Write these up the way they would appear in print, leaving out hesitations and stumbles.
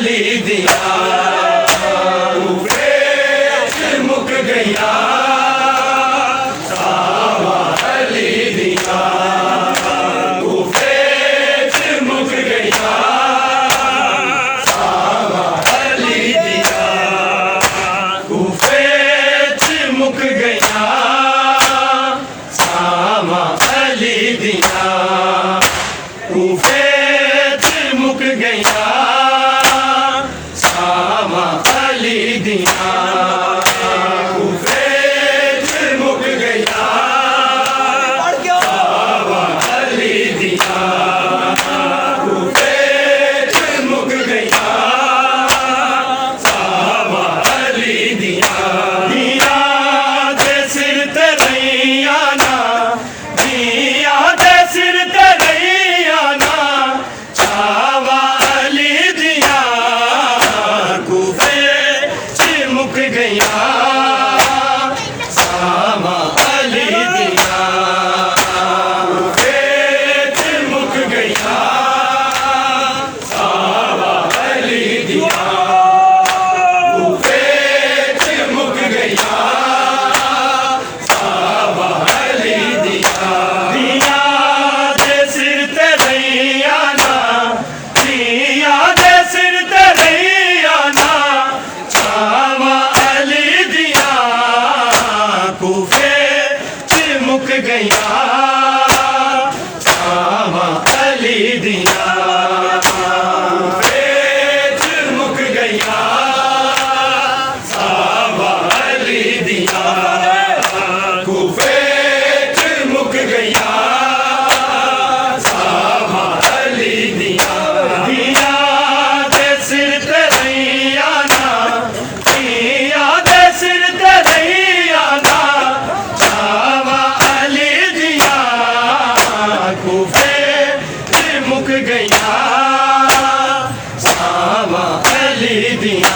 अली दिया कूफे च मुक गया सावा अली दिया कूफे च मुक गया सावा अली दिया कूफे च मुक गया सावा अली दिया कूफे च मुक गया सावा अली दिया कूफे च मुक गया सावा अली दिया कूफे च मुक गया सावा अली दिया दिया दे सिर ते रैया ना दिया दे सिर ते रैया ना सावा अली दिया कूफे च मुक गया सावा अली दिया कूफे च मुक गया सावा अली दिया कूफे च मुक गया सावा अली दिया दिया दे सिर ते रैया ना दिया दे सिर ते रैया ना सावा अली दिया कूफे च मुक गया सावा अली दिया कूफे च मुक गया सावा अली दिया कूफे च मुक गया सावा अली दिया दिया दे सिर ते रैया ना दिया दे सिर ते रैया ना सावा अली दिया कूफे च मुक गया सावा अली दिया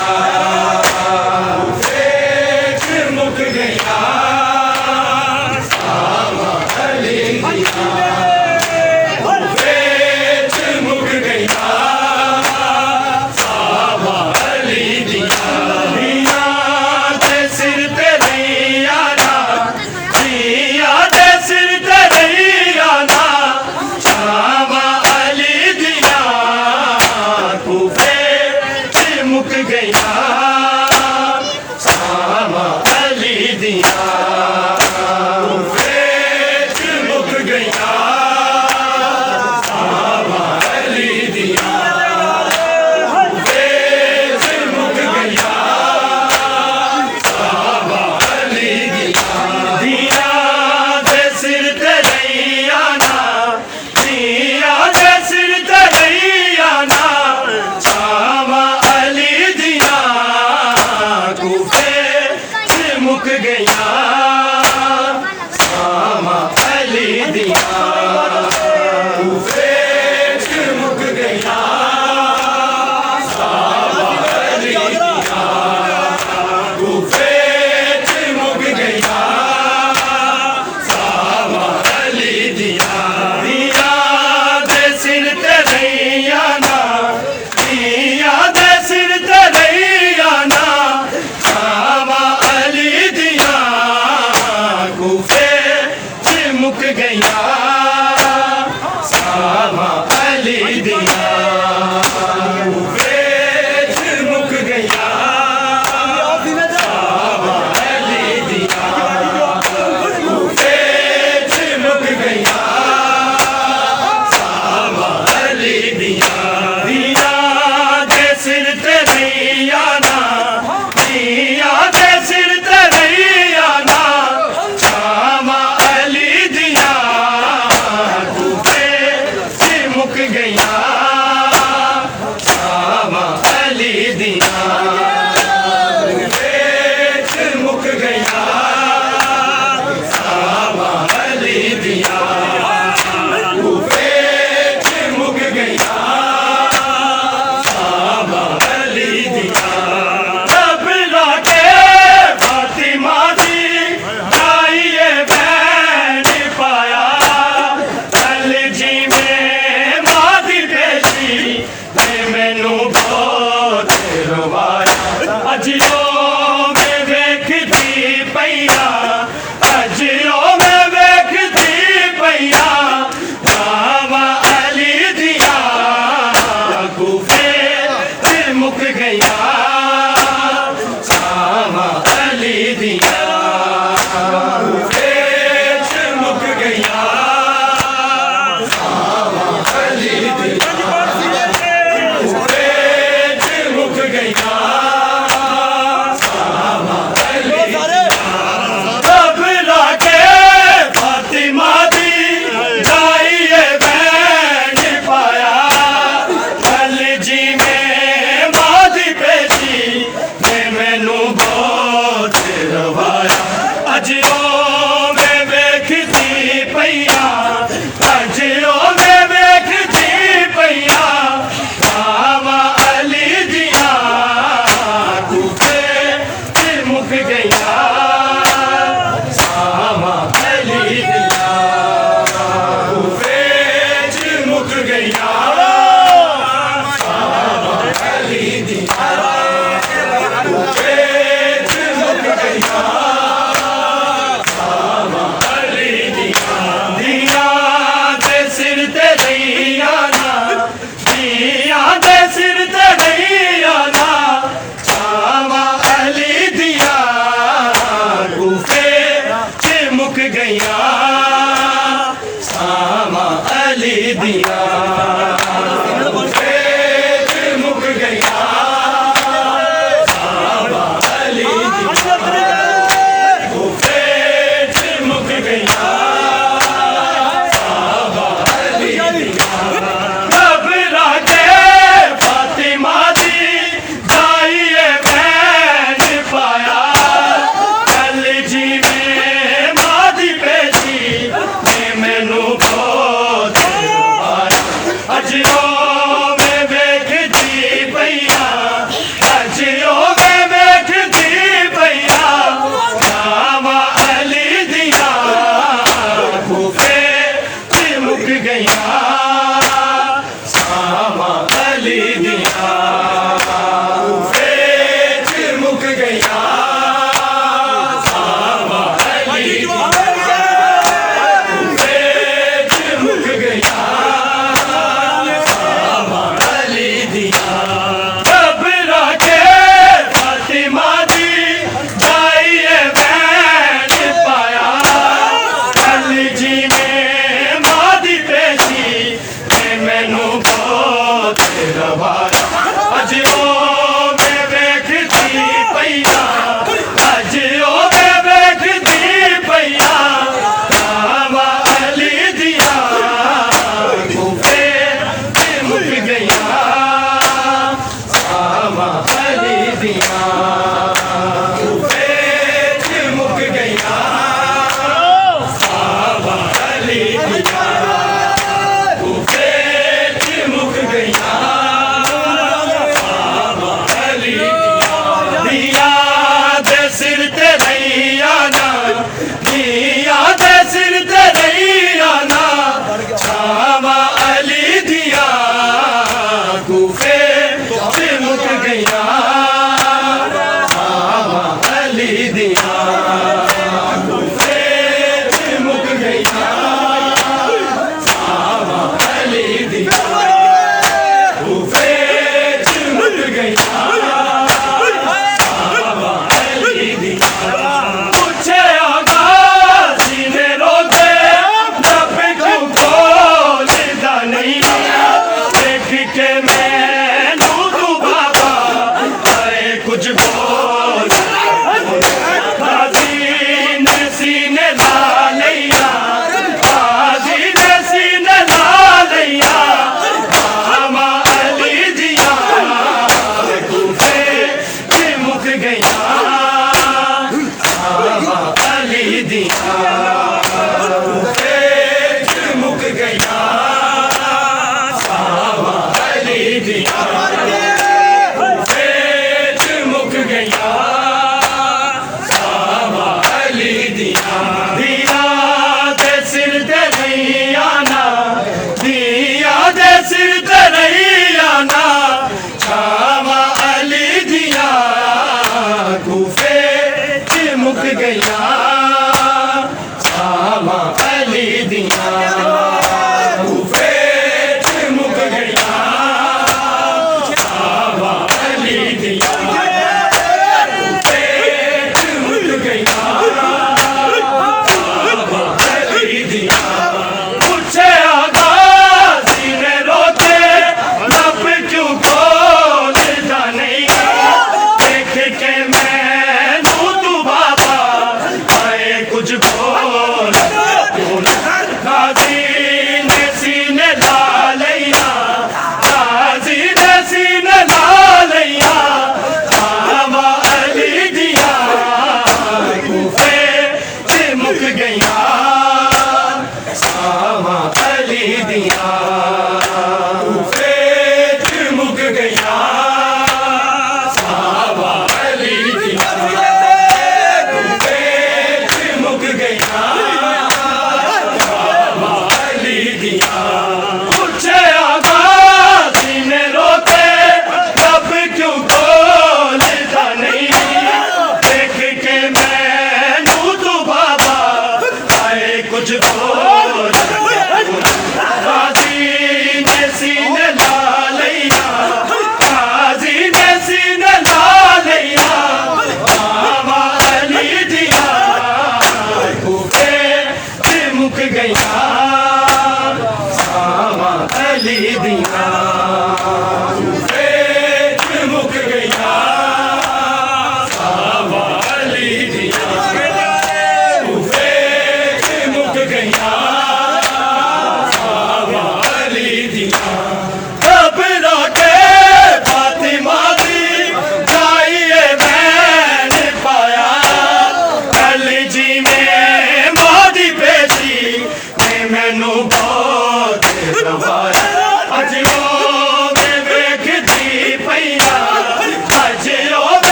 कूफे च मुक गया सावा अली दिया कूफे च मुक गया सावा अली दिया दिया दे सिर ते रैया ना दिया दे सिर ते रैया ना सावा अली दिया कूफे च मुक गया सावा अली दिया कूफे च मुक गया सावा अली दिया कूफे च मुक गया सावा अली दिया दिया दे सिर ते रैया ना दिया दे सिर ते रैया ना सावा अली दिया कूफे च मुक गया सावा अली दिया कूफे च मुक गया सावा अली दिया कूफे च मुक गया सावा अली दिया दिया दे सिर ते रैया ना दिया दे सिर ते रैया ना सावा अली दिया कूफे च मुक गया सावा अली दिया कूफे च मुक गया सावा अली दिया कूफे च मुक गया सावा अली दिया दिया दे सिर ते रैया ना दिया दे सिर ते रैया ना सावा अली दिया कूफे च मुक गया सावा अली दिया कूफे च मुक गया सावा अली दिया कूफे च मुक गया सावा अली दिया तब लौटे फातिमा दी आइए बहन पाया कल जी में मादी बेटी मैनू बहुत मुक गया सावा अली दिया मुक गया सावा अली दिया मुक गया सावा अली रब लाके फातिमा दी जाइए बैन पाया कल जी में मादी पेशी ने मैनू बहुत रवा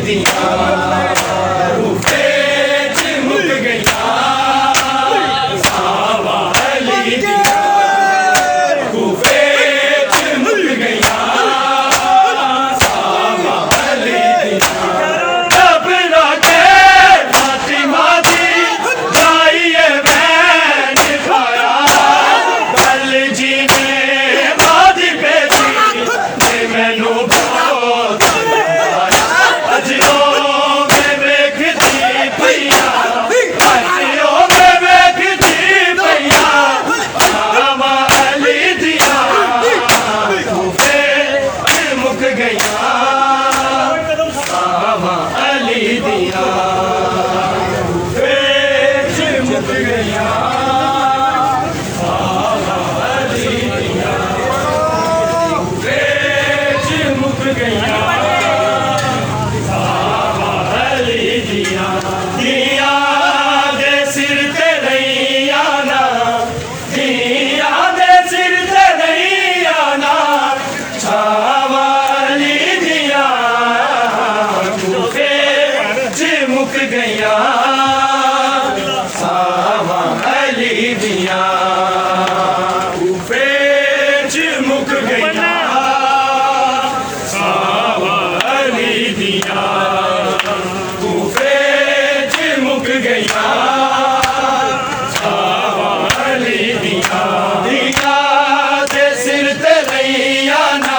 दिया कूफे च मुक गईया सावा अली दिया कूफे च मुक गईया सावा अली दिया घबरा के फातिमा दी जाइए बहन पाया गल जी ने बादी बेटी ते मैनू बहुत अजियो में वेखदी पईया अजियो में वेखदी पईया सावा अली दिया कूफे च मुक गईया सावा अली दिया कूफे च मुक गईया सावा अली दिया कूफे च मुक गईया दिया दे सिर ते नहीं आना दिया दे सिर ते नहीं आना छावा अली दिया कूफे च मुक गईया सावा अली दिया कूफे च मुक गईया सावा अली दिया कूफे च मुक गईया सावा अली दिया दिया दे सिर ते नहीं आना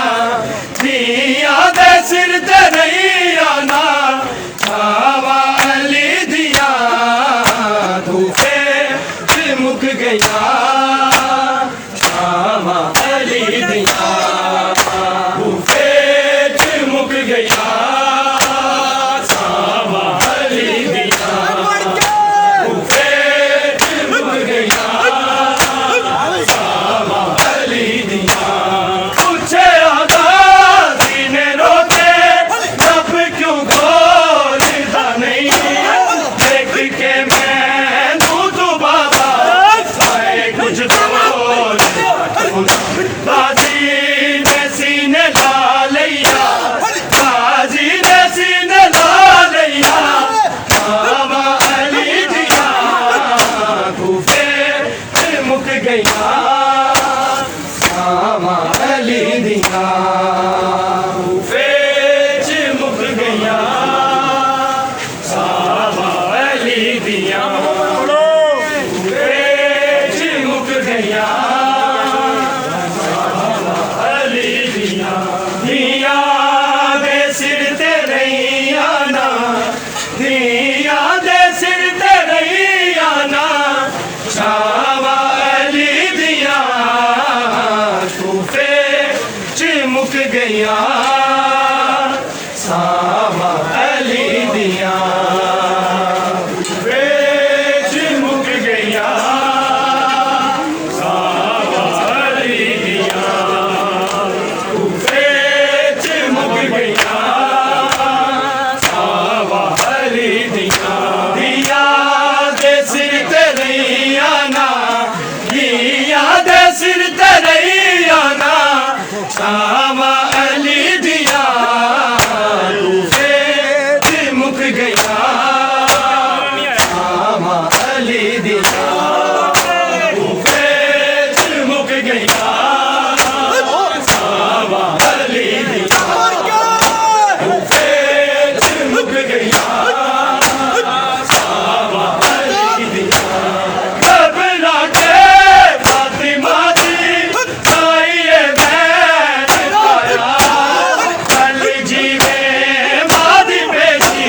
दिया दे सिर ते नहीं आना सावा अली दिया कूफे च मुक गईया सावा अली दिया कूफे च मुक गईया सावा अली दिया कूफे च मुक गईया सावा अली दिया पूछे आज़ादी ने रोके जब क्यों खोलता नहीं देख के मैं तू बाबा आए कुछ बोल बाजी ने सीने ला लिया बाजी ने सीने ला लिया सावा अली दिया कूफे च मुक गईया सावा अली दिया कूफे च मुक गईया सावा अली दिया कूफे च मुक गईया सावा अली दिया दिया दे सिर ते नहीं आना दिया दे सिर ते नहीं आना सावा अली दिया कूफे च मुक गईया सावा अली दिया कूफे च मुक गईया सावा अली दिया कूफे च मुक गईया सावा अली दिया दिया दे सिर ते नहीं आना दिया दे सिर ते नहीं आना सावा अली दिया कूफे च मुक गईया सावा अली दिया कूफे च मुक गईया सावा अली दिया कूफे च मुक गईया सावा अली दिया घबरा के फातिमा दी जाइए बहन पाया कल जी में बादी बेटी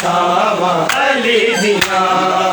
छावां अली दियां